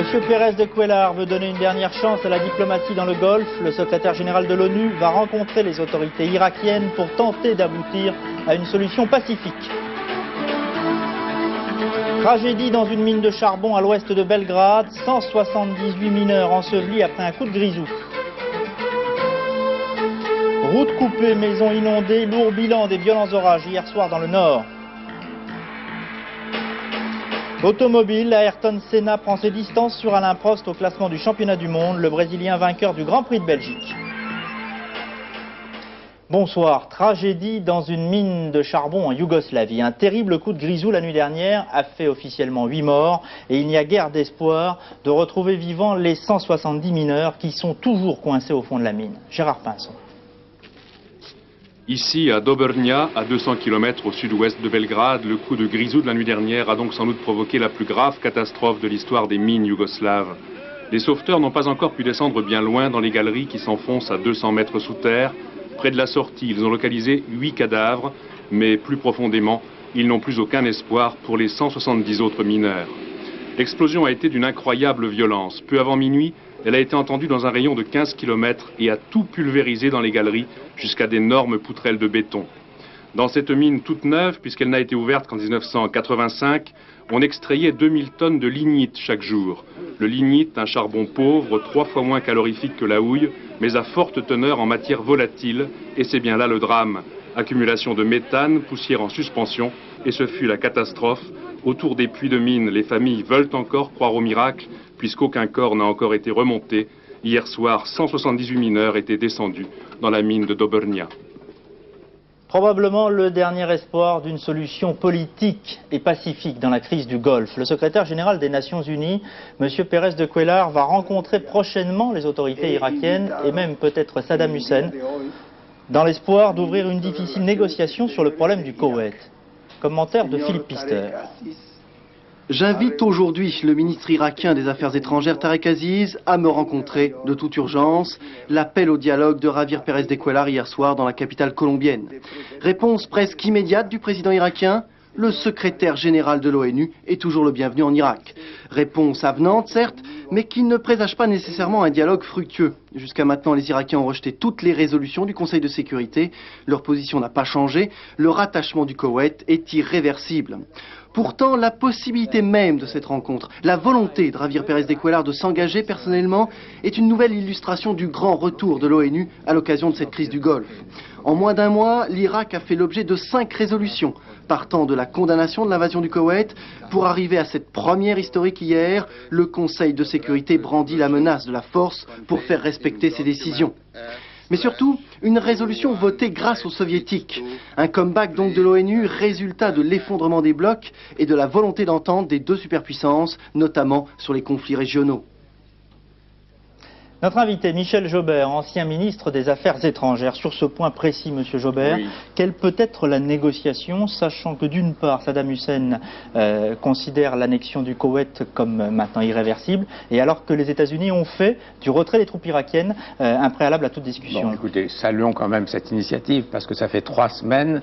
Monsieur Pérez de Cuéllar veut donner une dernière chance à la diplomatie dans le Golfe. Le secrétaire général de l'ONU va rencontrer les autorités irakiennes pour tenter d'aboutir à une solution pacifique. Tragédie dans une mine de charbon à l'ouest de Belgrade. 178 mineurs ensevelis après un coup de grisou. Routes coupées, maisons inondées, lourd bilan des violents orages hier soir dans le nord. Automobile, Ayrton Senna prend ses distances sur Alain Prost au classement du championnat du monde, le Brésilien vainqueur du Grand Prix de Belgique. Bonsoir. Tragédie dans une mine de charbon en Yougoslavie. Un terrible coup de grisou la nuit dernière a fait officiellement 8 morts et il n'y a guère d'espoir de retrouver vivants les 170 mineurs qui sont toujours coincés au fond de la mine. Gérard Pinson. Ici, à Dobrnja, à 200 km au sud-ouest de Belgrade, le coup de grisou de la nuit dernière a donc sans doute provoqué la plus grave catastrophe de l'histoire des mines yougoslaves. Les sauveteurs n'ont pas encore pu descendre bien loin dans les galeries qui s'enfoncent à 200 mètres sous terre. Près de la sortie, ils ont localisé 8 cadavres, mais plus profondément, ils n'ont plus aucun espoir pour les 170 autres mineurs. L'explosion a été d'une incroyable violence. Peu avant minuit, elle a été entendue dans un rayon de 15 km et a tout pulvérisé dans les galeries jusqu'à d'énormes poutrelles de béton. Dans cette mine toute neuve, puisqu'elle n'a été ouverte qu'en 1985, on extrayait 2000 tonnes de lignite chaque jour. Le lignite, un charbon pauvre, 3 fois moins calorifique que la houille, mais à forte teneur en matière volatile, et c'est bien là le drame. Accumulation de méthane, poussière en suspension, et ce fut la catastrophe. Autour des puits de mine, les familles veulent encore croire au miracle, puisqu'aucun corps n'a encore été remonté. Hier soir, 178 mineurs étaient descendus dans la mine de Dobrnja. Probablement le dernier espoir d'une solution politique et pacifique dans la crise du Golfe. Le secrétaire général des Nations Unies, M. Pérez de Cuéllar, va rencontrer prochainement les autorités irakiennes et même peut-être Saddam Hussein, dans l'espoir d'ouvrir une difficile négociation sur le problème du Koweït. Commentaire de Philippe Pister. J'invite aujourd'hui le ministre irakien des Affaires étrangères Tarek Aziz à me rencontrer de toute urgence. L'appel au dialogue de Javier Pérez de Cuéllar hier soir dans la capitale colombienne. Réponse presque immédiate du président irakien. Le secrétaire général de l'ONU est toujours le bienvenu en Irak. Réponse avenante, certes, mais qui ne présage pas nécessairement un dialogue fructueux. Jusqu'à maintenant, les Irakiens ont rejeté toutes les résolutions du Conseil de sécurité. Leur position n'a pas changé. Le rattachement du Koweït est irréversible. Pourtant, la possibilité même de cette rencontre, la volonté de Javier Pérez de Cuéllar de s'engager personnellement, est une nouvelle illustration du grand retour de l'ONU à l'occasion de cette crise du Golfe. En moins d'un mois, l'Irak a fait l'objet de 5 résolutions, partant de la condamnation de l'invasion du Koweït. Pour arriver à cette première historique hier, le Conseil de sécurité brandit la menace de la force pour faire respecter ses décisions. Mais surtout, une résolution votée grâce aux soviétiques. Un comeback donc de l'ONU, résultat de l'effondrement des blocs et de la volonté d'entente des deux superpuissances, notamment sur les conflits régionaux. Notre invité, Michel Joubert, ancien ministre des Affaires étrangères. Sur ce point précis, Monsieur Joubert, oui. Quelle peut être la négociation, sachant que d'une part, Saddam Hussein considère l'annexion du Koweït comme maintenant irréversible, et alors que les États-Unis ont fait du retrait des troupes irakiennes un préalable à toute discussion. Bon, écoutez, saluons quand même cette initiative, parce que ça fait 3 semaines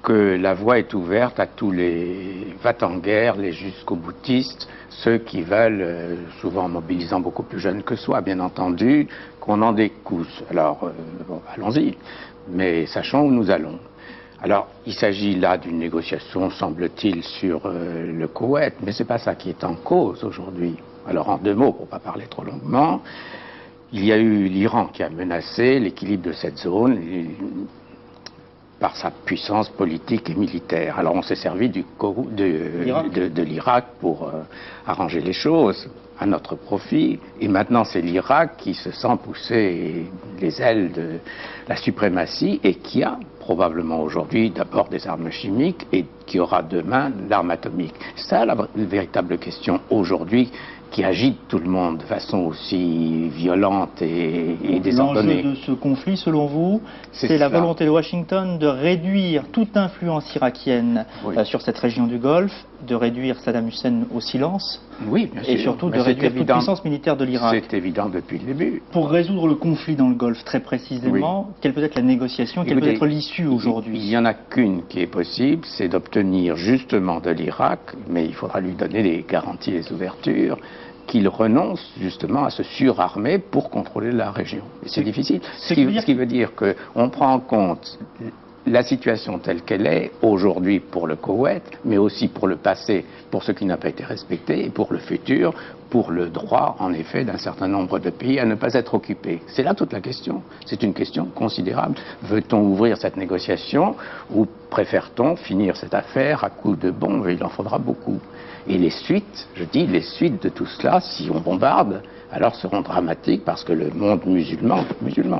que la voie est ouverte à tous les va-t-en-guerre, les jusqu'au-boutistes, ceux qui veulent, souvent en mobilisant beaucoup plus jeunes que soi, bien entendu, qu'on en décousse. Alors, bon, allons-y, mais sachons où nous allons. Alors, il s'agit là d'une négociation, semble-t-il, sur le Koweït, mais c'est pas ça qui est en cause aujourd'hui. Alors, en 2 mots, pour pas parler trop longuement, il y a eu l'Iran qui a menacé l'équilibre de cette zone, par sa puissance politique et militaire. Alors on s'est servi de l'Irak pour arranger les choses à notre profit, et maintenant c'est l'Irak qui se sent pousser les ailes de la suprématie et qui a probablement aujourd'hui d'abord des armes chimiques et qui aura demain l'arme atomique. C'est ça la véritable question aujourd'hui qui agite tout le monde de façon aussi violente et désordonnée. L'enjeu de ce conflit, selon vous, c'est la volonté de Washington de réduire toute influence irakienne sur cette région du Golfe, de réduire Saddam Hussein au silence, oui, bien sûr. Et surtout de réduire toute puissance militaire de l'Irak. C'est évident depuis le début. Pour résoudre le conflit dans le Golfe très précisément, quelle peut être la négociation, quelle peut être l'issue aujourd'hui? Il n'y en a qu'une qui est possible, c'est d'obtenir justement de l'Irak, mais il faudra lui donner des garanties, des ouvertures, qu'il renonce justement à se surarmer pour contrôler la région. Et c'est difficile. Ce qui veut dire qu'on prend en compte la situation telle qu'elle est aujourd'hui pour le Koweït, mais aussi pour le passé, pour ce qui n'a pas été respecté, et pour le futur, pour le droit, en effet, d'un certain nombre de pays à ne pas être occupés. C'est là toute la question. C'est une question considérable. Veut-on ouvrir cette négociation ou préfère-t-on finir cette affaire à coups de bombes? Il en faudra beaucoup. Et les suites, je dis, les suites de tout cela, si on bombarde, alors seront dramatiques parce que le monde musulman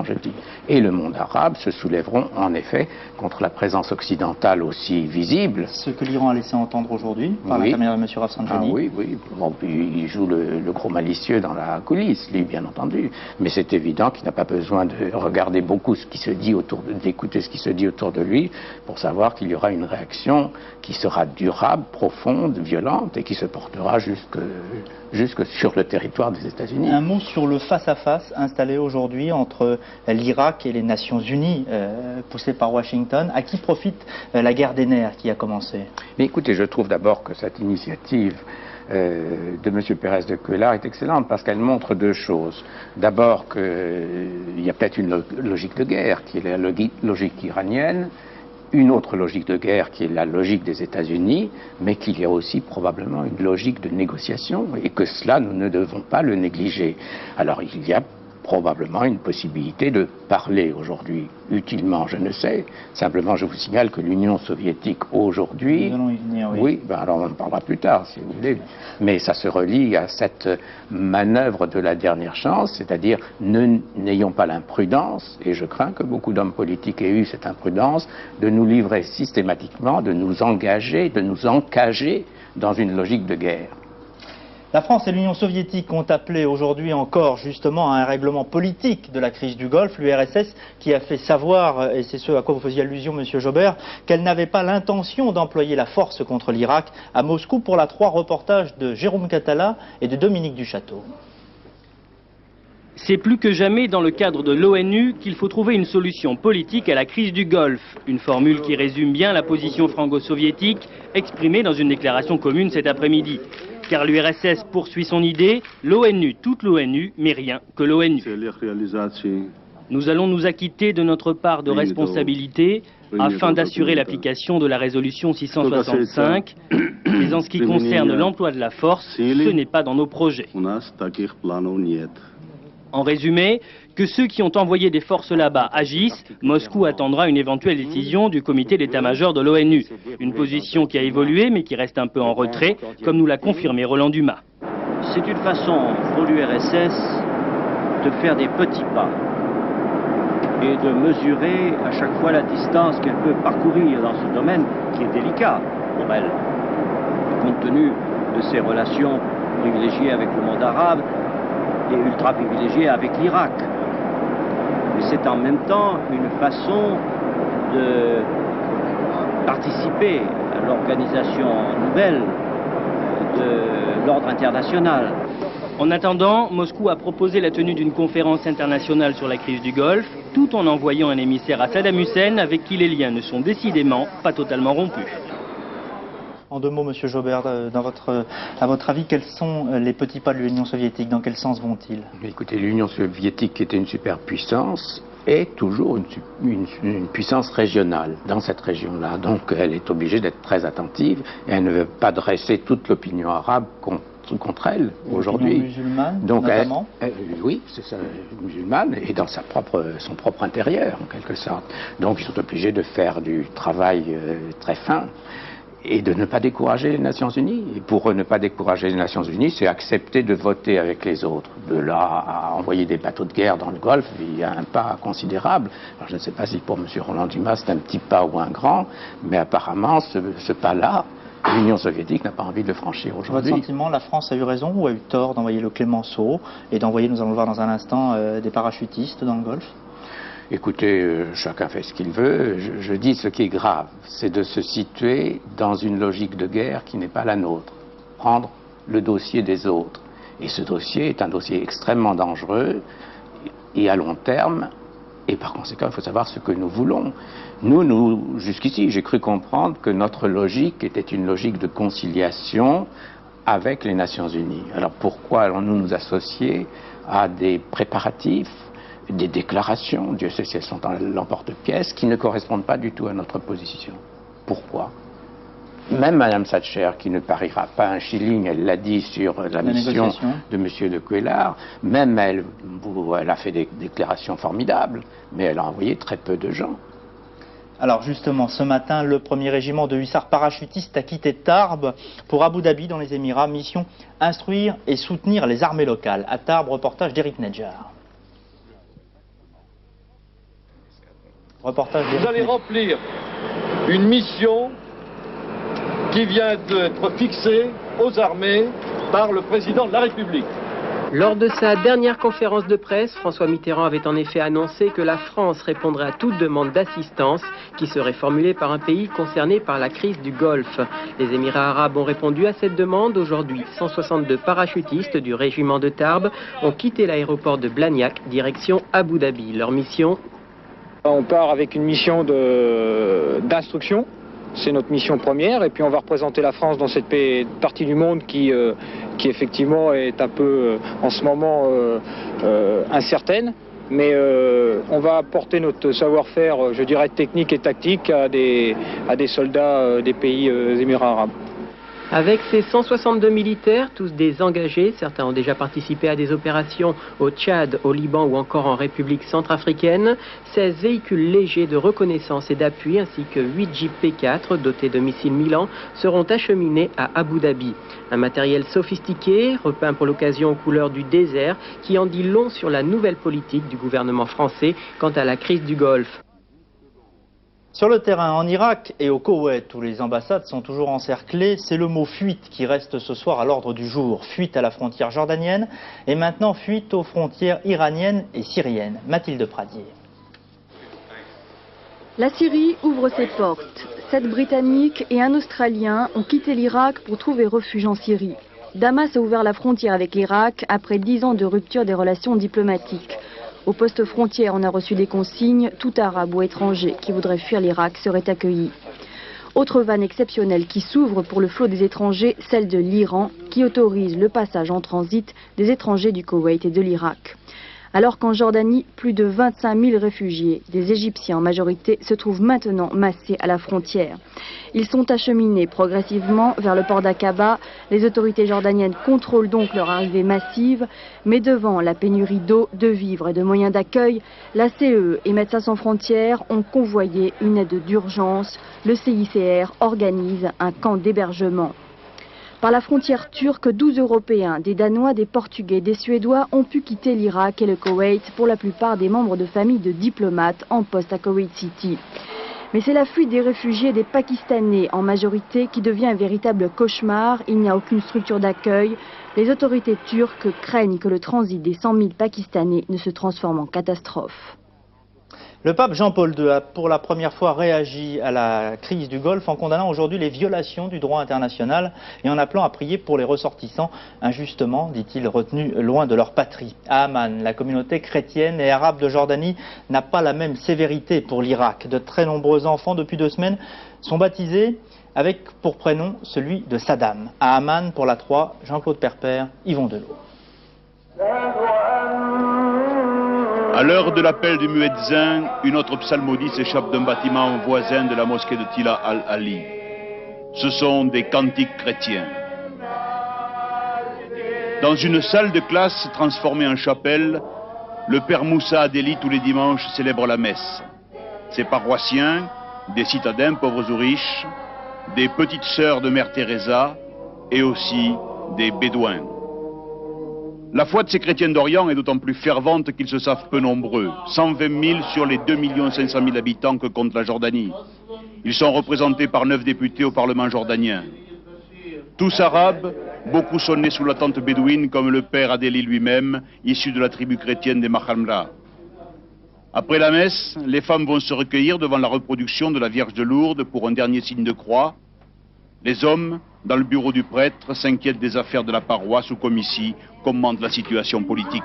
je dis, et le monde arabe se soulèveront en effet contre la présence occidentale aussi visible. Ce que l'Iran a laissé entendre aujourd'hui par l'intermédiaire de M. Rafsanjani. Ah oui. Bon, puis il joue le gros malicieux dans la coulisse, lui, bien entendu. Mais c'est évident qu'il n'a pas besoin de regarder beaucoup ce qui se dit d'écouter ce qui se dit autour de lui pour savoir qu'il y aura une réaction qui sera durable, profonde, violente et qui se portera jusque sur le territoire des États-Unis. Un mot sur le face-à-face installé aujourd'hui entre l'Irak et les Nations Unies, poussé par Washington. À qui profite la guerre des nerfs qui a commencé? Mais écoutez, je trouve d'abord que cette initiative de M. Pérez de Cuéllar est excellente parce qu'elle montre deux choses. D'abord qu'il y a peut-être une logique de guerre qui est la logique iranienne, une autre logique de guerre qui est la logique des États-Unis, mais qu'il y a aussi probablement une logique de négociation et que cela, nous ne devons pas le négliger. Alors il y a probablement une possibilité de parler aujourd'hui utilement, je ne sais. Simplement, je vous signale que l'Union soviétique aujourd'hui... Nous allons y venir, oui. Oui, ben alors on en parlera plus tard, si vous voulez. Mais ça se relie à cette manœuvre de la dernière chance, c'est-à-dire n'ayons pas l'imprudence, et je crains que beaucoup d'hommes politiques aient eu cette imprudence, de nous livrer systématiquement, de nous engager, de nous encager dans une logique de guerre. La France et l'Union soviétique ont appelé aujourd'hui encore justement à un règlement politique de la crise du Golfe, l'URSS qui a fait savoir, et c'est ce à quoi vous faisiez allusion Monsieur Jobert, qu'elle n'avait pas l'intention d'employer la force contre l'Irak à Moscou pour la 3 reportages de Jérôme Catala et de Dominique Duchâteau. C'est plus que jamais dans le cadre de l'ONU qu'il faut trouver une solution politique à la crise du Golfe. Une formule qui résume bien la position franco-soviétique exprimée dans une déclaration commune cet après-midi. Car l'URSS poursuit son idée, l'ONU, toute l'ONU, mais rien que l'ONU. Nous allons nous acquitter de notre part de responsabilité afin d'assurer l'application de la résolution 665, mais en ce qui concerne l'emploi de la force, ce n'est pas dans nos projets. En résumé, que ceux qui ont envoyé des forces là-bas agissent, Moscou attendra une éventuelle décision du comité d'état-major de l'ONU. Une position qui a évolué mais qui reste un peu en retrait, comme nous l'a confirmé Roland Dumas. C'est une façon pour l'URSS de faire des petits pas et de mesurer à chaque fois la distance qu'elle peut parcourir dans ce domaine qui est délicat pour elle, compte tenu de ses relations privilégiées avec le monde arabe et ultra privilégié avec l'Irak. Mais c'est en même temps une façon de participer à l'organisation nouvelle de l'ordre international. En attendant, Moscou a proposé la tenue d'une conférence internationale sur la crise du Golfe, tout en envoyant un émissaire à Saddam Hussein avec qui les liens ne sont décidément pas totalement rompus. En 2 mots, Monsieur Jobert, à votre avis, quels sont les petits pas de l'Union soviétique? Dans quel sens vont-ils? Écoutez, l'Union soviétique, qui était une superpuissance, est toujours une puissance régionale dans cette région-là. Donc elle est obligée d'être très attentive et elle ne veut pas dresser toute l'opinion arabe contre elle aujourd'hui. Musulmane, donc notamment. Oui, c'est ça, musulmane, et dans son propre intérieur, en quelque sorte. Donc ils sont obligés de faire du travail très fin. Et de ne pas décourager les Nations Unies. Et pour eux, ne pas décourager les Nations Unies, c'est accepter de voter avec les autres. De là à envoyer des bateaux de guerre dans le Golfe, il y a un pas considérable. Alors je ne sais pas si pour M. Roland Dumas c'est un petit pas ou un grand, mais apparemment ce pas-là, l'Union soviétique n'a pas envie de le franchir aujourd'hui. Votre sentiment, la France a eu raison ou a eu tort d'envoyer le Clémenceau et d'envoyer, nous allons le voir dans un instant, des parachutistes dans le Golfe? Écoutez, chacun fait ce qu'il veut. Je dis ce qui est grave, c'est de se situer dans une logique de guerre qui n'est pas la nôtre. Prendre le dossier des autres. Et ce dossier est un dossier extrêmement dangereux et à long terme. Et par conséquent, il faut savoir ce que nous voulons. Nous, jusqu'ici, j'ai cru comprendre que notre logique était une logique de conciliation avec les Nations Unies. Alors pourquoi allons-nous nous associer à des préparatifs, des déclarations, Dieu sait si elles sont en l'emporte-pièce, qui ne correspondent pas du tout à notre position? Pourquoi? Même Mme Thatcher, qui ne pariera pas un shilling, elle l'a dit sur la mission de M. de Cuéllar, même elle a fait des déclarations formidables, mais elle a envoyé très peu de gens. Alors justement, ce matin, le 1er régiment de hussards parachutistes a quitté Tarbes pour Abu Dhabi dans les Émirats. Mission instruire et soutenir les armées locales. À Tarbes, reportage d'Éric Nedjar. Vous allez remplir une mission qui vient d'être fixée aux armées par le président de la République. Lors de sa dernière conférence de presse, François Mitterrand avait en effet annoncé que la France répondrait à toute demande d'assistance qui serait formulée par un pays concerné par la crise du Golfe. Les Émirats arabes ont répondu à cette demande. Aujourd'hui, 162 parachutistes du régiment de Tarbes ont quitté l'aéroport de Blagnac, direction Abu Dhabi. Leur mission? On part avec une mission d'instruction. C'est notre mission première, et puis on va représenter la France dans cette partie du monde qui effectivement est un peu en ce moment incertaine, mais on va apporter notre savoir-faire, je dirais, technique et tactique à des soldats des pays Émirats arabes. Avec ces 162 militaires, tous des engagés, certains ont déjà participé à des opérations au Tchad, au Liban ou encore en République centrafricaine, 16 véhicules légers de reconnaissance et d'appui ainsi que 8 Jeep P4 dotés de missiles Milan seront acheminés à Abu Dhabi. Un matériel sophistiqué, repeint pour l'occasion aux couleurs du désert, qui en dit long sur la nouvelle politique du gouvernement français quant à la crise du Golfe. Sur le terrain, en Irak et au Koweït, où les ambassades sont toujours encerclées, c'est le mot fuite qui reste ce soir à l'ordre du jour. Fuite à la frontière jordanienne et maintenant fuite aux frontières iraniennes et syriennes. Mathilde Pradier. La Syrie ouvre ses portes. 7 Britanniques et un Australien ont quitté l'Irak pour trouver refuge en Syrie. Damas a ouvert la frontière avec l'Irak après 10 ans de rupture des relations diplomatiques. Au poste frontière, on a reçu des consignes, tout arabe ou étranger qui voudrait fuir l'Irak serait accueilli. Autre vanne exceptionnelle qui s'ouvre pour le flot des étrangers, celle de l'Iran, qui autorise le passage en transit des étrangers du Koweït et de l'Irak. Alors qu'en Jordanie, plus de 25 000 réfugiés, des Égyptiens en majorité, se trouvent maintenant massés à la frontière. Ils sont acheminés progressivement vers le port d'Aqaba. Les autorités jordaniennes contrôlent donc leur arrivée massive. Mais devant la pénurie d'eau, de vivres et de moyens d'accueil, la CEE et Médecins sans frontières ont convoyé une aide d'urgence. Le CICR organise un camp d'hébergement. Par la frontière turque, 12 Européens, des Danois, des Portugais, des Suédois ont pu quitter l'Irak et le Koweït, pour la plupart des membres de familles de diplomates en poste à Koweït City. Mais c'est la fuite des réfugiés des Pakistanais en majorité qui devient un véritable cauchemar. Il n'y a aucune structure d'accueil. Les autorités turques craignent que le transit des 100 000 Pakistanais ne se transforme en catastrophe. Le pape Jean-Paul II a pour la première fois réagi à la crise du Golfe en condamnant aujourd'hui les violations du droit international et en appelant à prier pour les ressortissants injustement, dit-il, retenus loin de leur patrie. À Amman, la communauté chrétienne et arabe de Jordanie n'a pas la même sévérité pour l'Irak. De très nombreux enfants depuis 2 semaines sont baptisés avec pour prénom celui de Saddam. À Amman, pour la 3, Jean-Claude Perpère, Yvon Delot. À l'heure de l'appel du muezzin, une autre psalmodie s'échappe d'un bâtiment voisin de la mosquée de Tila al-Ali. Ce sont des cantiques chrétiens. Dans une salle de classe transformée en chapelle, le père Moussa Adeli tous les dimanches célèbre la messe. Ses paroissiens, des citadins pauvres ou riches, des petites sœurs de Mère Teresa et aussi des bédouins. La foi de ces chrétiens d'Orient est d'autant plus fervente qu'ils se savent peu nombreux. 120 000 sur les 2 500 000 habitants que compte la Jordanie. Ils sont représentés par 9 députés au Parlement jordanien. Tous arabes, beaucoup sont nés sous la tente bédouine comme le père Adeli lui-même, issu de la tribu chrétienne des Mahamra. Après la messe, les femmes vont se recueillir devant la reproduction de la Vierge de Lourdes pour un dernier signe de croix. Les hommes, dans le bureau du prêtre, s'inquiètent des affaires de la paroisse ou comme ici, commentent la situation politique.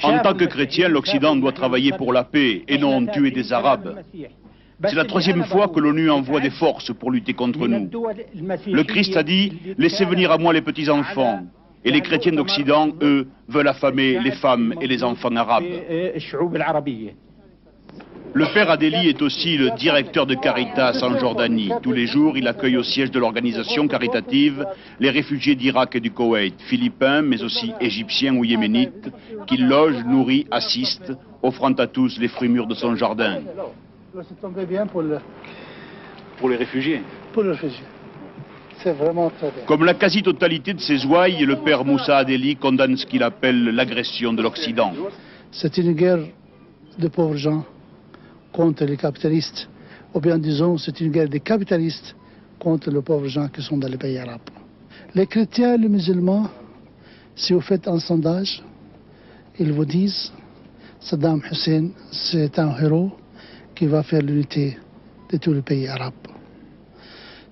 En tant que chrétien, l'Occident doit travailler pour la paix et non tuer des Arabes. C'est la troisième fois que l'ONU envoie des forces pour lutter contre nous. Le Christ a dit « Laissez venir à moi les petits-enfants ». Et les chrétiens d'Occident, eux, veulent affamer les femmes et les enfants arabes. Le père Adeli est aussi le directeur de Caritas en Jordanie. Tous les jours, il accueille au siège de l'organisation caritative les réfugiés d'Irak et du Koweït, philippins, mais aussi égyptiens ou yéménites, qu'il loge, nourrit, assiste, offrant à tous les fruits mûrs de son jardin. Pour les réfugiés. Pour les réfugiés. C'est vraiment très bien. Comme la quasi-totalité de ses ouailles, le père Moussa Adeli condamne ce qu'il appelle l'agression de l'Occident. C'est une guerre de pauvres gens contre les capitalistes. Ou bien disons, c'est une guerre des capitalistes contre les pauvres gens qui sont dans les pays arabes. Les chrétiens et les musulmans, si vous faites un sondage, ils vous disent Saddam Hussein, c'est un héros qui va faire l'unité de tous les pays arabes.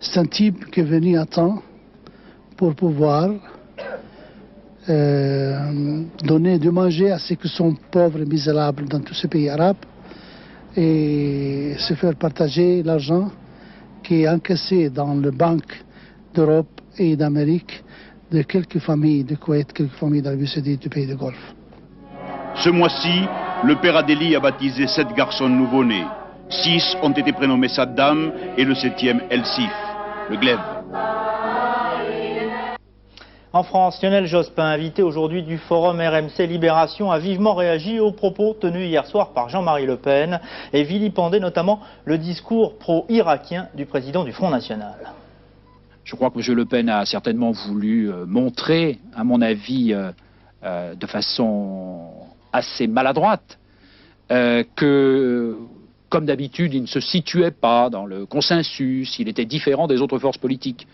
C'est un type qui est venu à temps pour pouvoir donner de manger à ceux qui sont pauvres et misérables dans tous ces pays arabes et se faire partager l'argent qui est encaissé dans les banques d'Europe et d'Amérique de quelques familles de Koweït, quelques familles d'Arabie Saoudite du pays du Golfe. Ce mois-ci, le père Adeli a baptisé 7 garçons nouveau-nés. 6 ont été prénommés Saddam et le 7e El Sif, le glaive. En France, Lionel Jospin, invité aujourd'hui du forum RMC Libération, a vivement réagi aux propos tenus hier soir par Jean-Marie Le Pen et vilipendé notamment le discours pro-irakien du président du Front National. Je crois que M. Le Pen a certainement voulu montrer, à mon avis, de façon assez maladroite, que, comme d'habitude, il ne se situait pas dans le consensus, il était différent des autres forces politiques.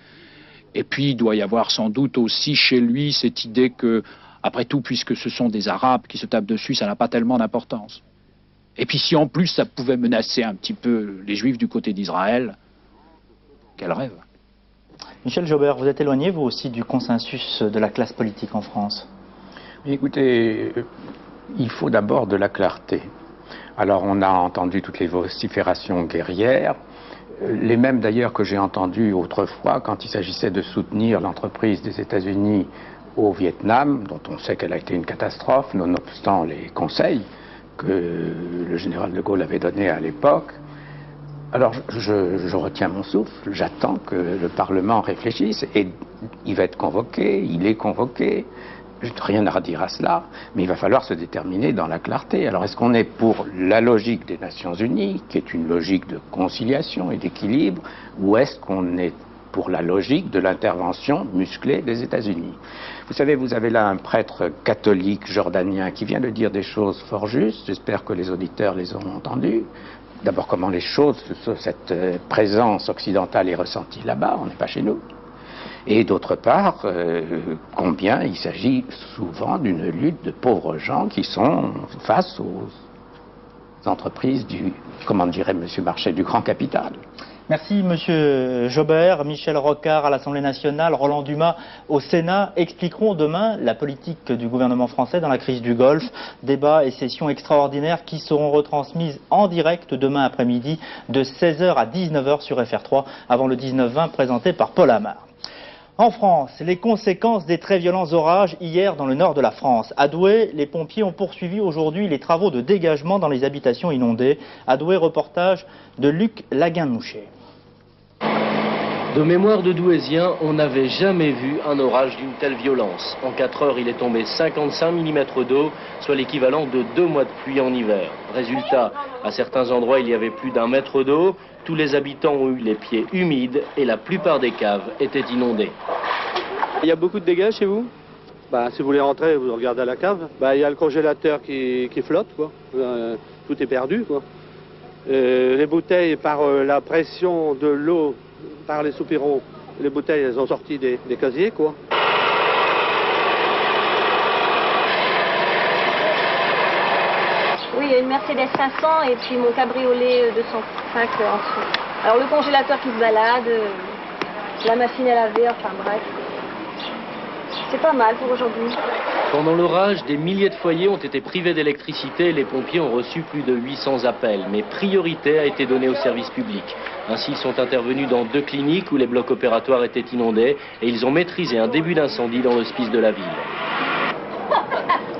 Et puis, il doit y avoir sans doute aussi chez lui cette idée que, après tout, puisque ce sont des Arabes qui se tapent dessus, ça n'a pas tellement d'importance. Et puis, si en plus ça pouvait menacer un petit peu les Juifs du côté d'Israël, quel rêve. Michel Jobert, vous êtes éloigné, vous aussi, du consensus de la classe politique en France? Écoutez, il faut d'abord de la clarté. Alors, on a entendu toutes les vociférations guerrières, les mêmes d'ailleurs que j'ai entendues autrefois quand il s'agissait de soutenir l'entreprise des États-Unis au Vietnam, dont on sait qu'elle a été une catastrophe, nonobstant les conseils que le général de Gaulle avait donnés à l'époque. Alors je retiens mon souffle, j'attends que le Parlement réfléchisse, et il va être convoqué, il est convoqué. Je n'ai rien à redire à cela, mais il va falloir se déterminer dans la clarté. Alors est-ce qu'on est pour la logique des Nations Unies, qui est une logique de conciliation et d'équilibre, ou est-ce qu'on est pour la logique de l'intervention musclée des États-Unis? Vous savez, vous avez là un prêtre catholique jordanien qui vient de dire des choses fort justes, j'espère que les auditeurs les auront entendues. D'abord, comment les choses, cette présence occidentale est ressentie là-bas, on n'est pas chez nous. Et d'autre part, combien il s'agit souvent d'une lutte de pauvres gens qui sont face aux entreprises du, comment dirait M. Marchais, du grand capital. Merci M. Jobert. Michel Rocard à l'Assemblée nationale, Roland Dumas au Sénat expliqueront demain la politique du gouvernement français dans la crise du Golfe. Débats et sessions extraordinaires qui seront retransmises en direct demain après-midi de 16h à 19h sur FR3 avant le 19-20 présenté par Paul Amar. En France, les conséquences des très violents orages hier dans le nord de la France. À Douai, les pompiers ont poursuivi aujourd'hui les travaux de dégagement dans les habitations inondées. À Douai, reportage de Luc Laguin-Mouchet. De mémoire de Douaisiens, on n'avait jamais vu un orage d'une telle violence. En 4 heures, il est tombé 55 mm d'eau, soit l'équivalent de 2 mois de pluie en hiver. Résultat, à certains endroits, il y avait plus d'1 mètre d'eau. Tous les habitants ont eu les pieds humides et la plupart des caves étaient inondées. Il y a beaucoup de dégâts chez vous? Si vous voulez rentrer, vous regardez à la cave. Il y a le congélateur qui flotte, quoi. Tout est perdu, quoi. Les bouteilles, par la pression de l'eau, par les soupiraux, les bouteilles, elles ont sorti des casiers, quoi. Oui, il y a une Mercedes 500 et puis mon cabriolet 205 en dessous. Alors le congélateur qui se balade, la machine à laver, enfin bref. C'est pas mal pour aujourd'hui. Pendant l'orage, des milliers de foyers ont été privés d'électricité et les pompiers ont reçu plus de 800 appels. Mais priorité a été donnée aux services publics. Ainsi, ils sont intervenus dans 2 cliniques où les blocs opératoires étaient inondés et ils ont maîtrisé un début d'incendie dans l'hospice de la ville.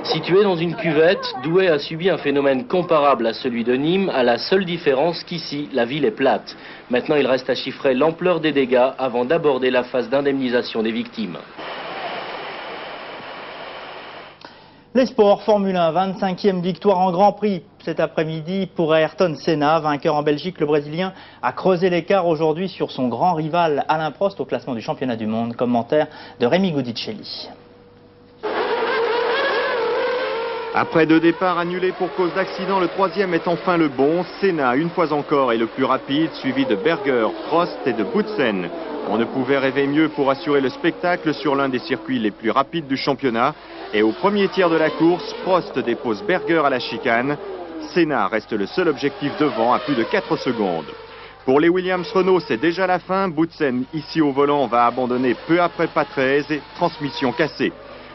Situé dans une cuvette, Douai a subi un phénomène comparable à celui de Nîmes, à la seule différence qu'ici, la ville est plate. Maintenant, il reste à chiffrer l'ampleur des dégâts avant d'aborder la phase d'indemnisation des victimes. Les sports, Formule 1, 25e victoire en Grand Prix cet après-midi pour Ayrton Senna. Vainqueur en Belgique, le Brésilien a creusé l'écart aujourd'hui sur son grand rival Alain Prost au classement du championnat du monde. Commentaire de Rémi Goudicelli. Après 2 départs annulés pour cause d'accident, le 3e est enfin le bon. Senna, une fois encore, est le plus rapide, suivi de Berger, Prost et de Boutsen. On ne pouvait rêver mieux pour assurer le spectacle sur l'un des circuits les plus rapides du championnat. Et au premier tiers de la course, Prost dépose Berger à la chicane. Senna reste le seul objectif devant à plus de 4 secondes. Pour les Williams-Renault, c'est déjà la fin. Boutsen, ici au volant, va abandonner peu après Patrese et transmission cassée.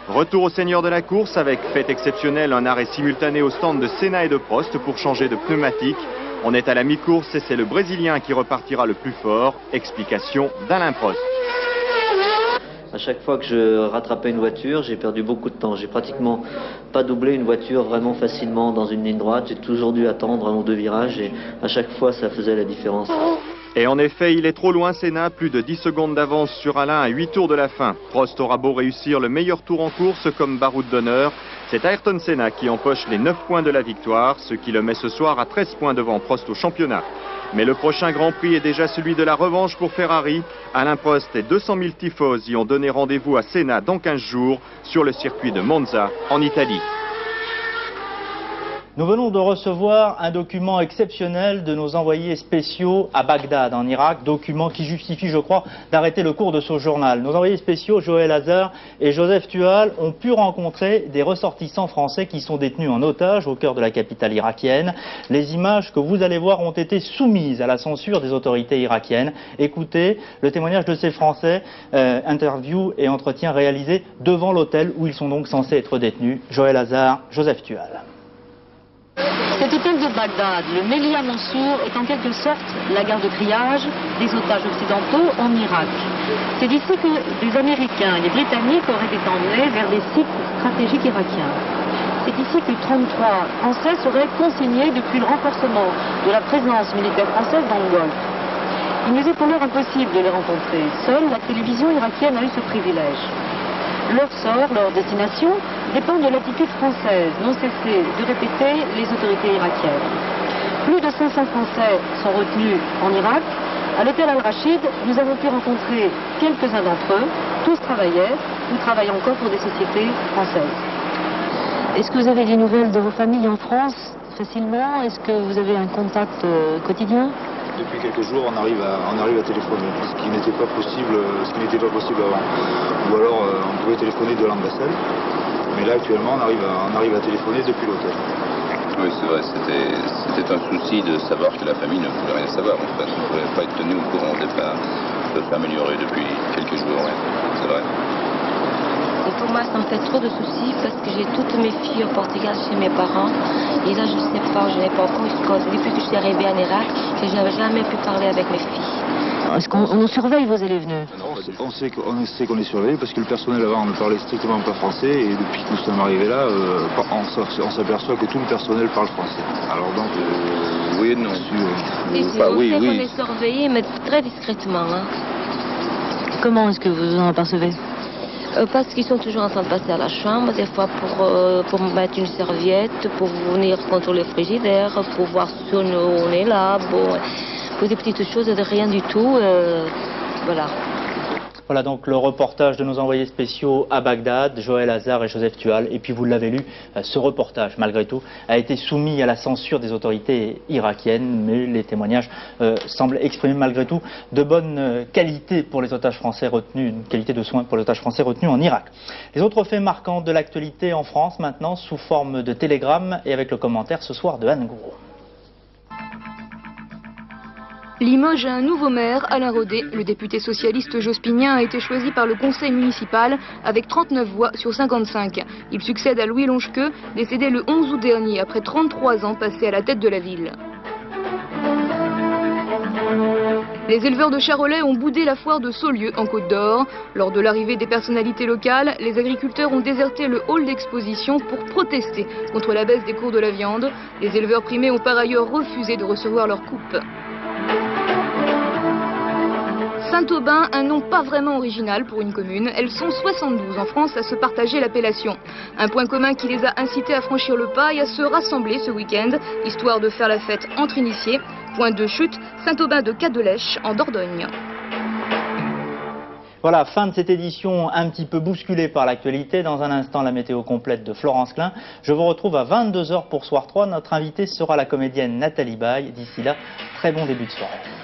Retour au seigneur de la course avec, fait exceptionnel, un arrêt simultané au stand de Senna et de Prost pour changer de pneumatique. On est à la mi-course et c'est le Brésilien qui repartira le plus fort. Explication d'Alain Prost. À chaque fois que je rattrapais une voiture, j'ai perdu beaucoup de temps. J'ai pratiquement pas doublé une voiture vraiment facilement dans une ligne droite. J'ai toujours dû attendre 1 ou 2 virages et à chaque fois ça faisait la différence. Et en effet, il est trop loin, Senna, plus de 10 secondes d'avance sur Alain à 8 tours de la fin. Prost aura beau réussir le meilleur tour en course comme baroud d'honneur. C'est Ayrton Senna qui empoche les 9 points de la victoire, ce qui le met ce soir à 13 points devant Prost au championnat. Mais le prochain Grand Prix est déjà celui de la revanche pour Ferrari. Alain Prost et 200 000 tifosi ont donné rendez-vous à Senna dans 15 jours sur le circuit de Monza en Italie. Nous venons de recevoir un document exceptionnel de nos envoyés spéciaux à Bagdad, en Irak, document qui justifie, je crois, d'arrêter le cours de ce journal. Nos envoyés spéciaux, Joël Hazard et Joseph Tual, ont pu rencontrer des ressortissants français qui sont détenus en otage au cœur de la capitale irakienne. Les images que vous allez voir ont été soumises à la censure des autorités irakiennes. Écoutez le témoignage de ces Français, interview et entretien réalisés devant l'hôtel où ils sont donc censés être détenus. Joël Hazard, Joseph Tual. Cet hôtel de Bagdad, le Melia Mansour, est en quelque sorte la gare de triage des otages occidentaux en Irak. C'est ici que les Américains et les Britanniques auraient été emmenés vers des sites stratégiques irakiens. C'est ici que 33 Français seraient consignés depuis le renforcement de la présence militaire française dans le Golfe. Il nous est pour l'heure impossible de les rencontrer. Seule la télévision irakienne a eu ce privilège. Leur sort, leur destination, dépend de l'attitude française, non cessée de répéter les autorités irakiennes. Plus de 500 Français sont retenus en Irak. À l'hôtel Al-Rachid, nous avons pu rencontrer quelques-uns d'entre eux. Tous travaillaient ou travaillent encore pour des sociétés françaises. Est-ce que vous avez des nouvelles de vos familles en France facilement? Est-ce que vous avez un contact quotidien? Depuis quelques jours, on arrive à téléphoner, ce qui n'était pas possible avant. Ou alors, on pouvait téléphoner de l'ambassade. Mais là, actuellement, on arrive à téléphoner depuis l'hôtel. Oui, c'est vrai, c'était un souci de savoir que la famille ne pouvait rien savoir. En fait, on ne pouvait pas être tenu au courant au départ. Ça s'est amélioré depuis quelques jours, ouais. C'est vrai. Pour moi, ça me fait trop de soucis parce que j'ai toutes mes filles au Portugal chez mes parents. Et là, je ne sais pas, je n'ai pas encore eu ce cause. Depuis que je suis arrivée en Irak, je n'avais jamais pu parler avec mes filles. Est-ce qu'on surveille vos élèves venus? On sait qu'on est surveillé parce que le personnel avant ne parlait strictement pas français et depuis que nous sommes arrivés là, on s'aperçoit que tout le personnel parle français. Alors donc, oui et non. On sait qu'on est surveillé, mais très discrètement. Hein. Comment est-ce que vous en apercevez? Parce qu'ils sont toujours en train de passer à la chambre, des fois pour mettre une serviette, pour venir contrôler le frigidaire, pour voir si on est là, pour des petites choses, de rien du tout, voilà. Voilà donc le reportage de nos envoyés spéciaux à Bagdad, Joël Hazard et Joseph Tual. Et puis vous l'avez lu, ce reportage, malgré tout, a été soumis à la censure des autorités irakiennes, mais les témoignages semblent exprimer malgré tout de bonne qualité pour les otages français retenus, une qualité de soins pour les otages français retenus en Irak. Les autres faits marquants de l'actualité en France maintenant, sous forme de télégramme et avec le commentaire ce soir de Anne Gouraud. Limoges a un nouveau maire, Alain Rodet. Le député socialiste Jospinien a été choisi par le conseil municipal avec 39 voix sur 55. Il succède à Louis Longequeux, décédé le 11 août dernier après 33 ans passés à la tête de la ville. Les éleveurs de charolais ont boudé la foire de Saulieu en Côte d'Or. Lors de l'arrivée des personnalités locales, les agriculteurs ont déserté le hall d'exposition pour protester contre la baisse des cours de la viande. Les éleveurs primés ont par ailleurs refusé de recevoir leur coupe. Saint-Aubin, un nom pas vraiment original pour une commune. Elles sont 72 en France à se partager l'appellation. Un point commun qui les a incités à franchir le pas et à se rassembler ce week-end, histoire de faire la fête entre initiés. Point de chute, Saint-Aubin de Cadelèche en Dordogne. Voilà, fin de cette édition un petit peu bousculée par l'actualité. Dans un instant, la météo complète de Florence Klein. Je vous retrouve à 22 h pour Soir 3. Notre invitée sera la comédienne Nathalie Baye. D'ici là, très bon début de soirée.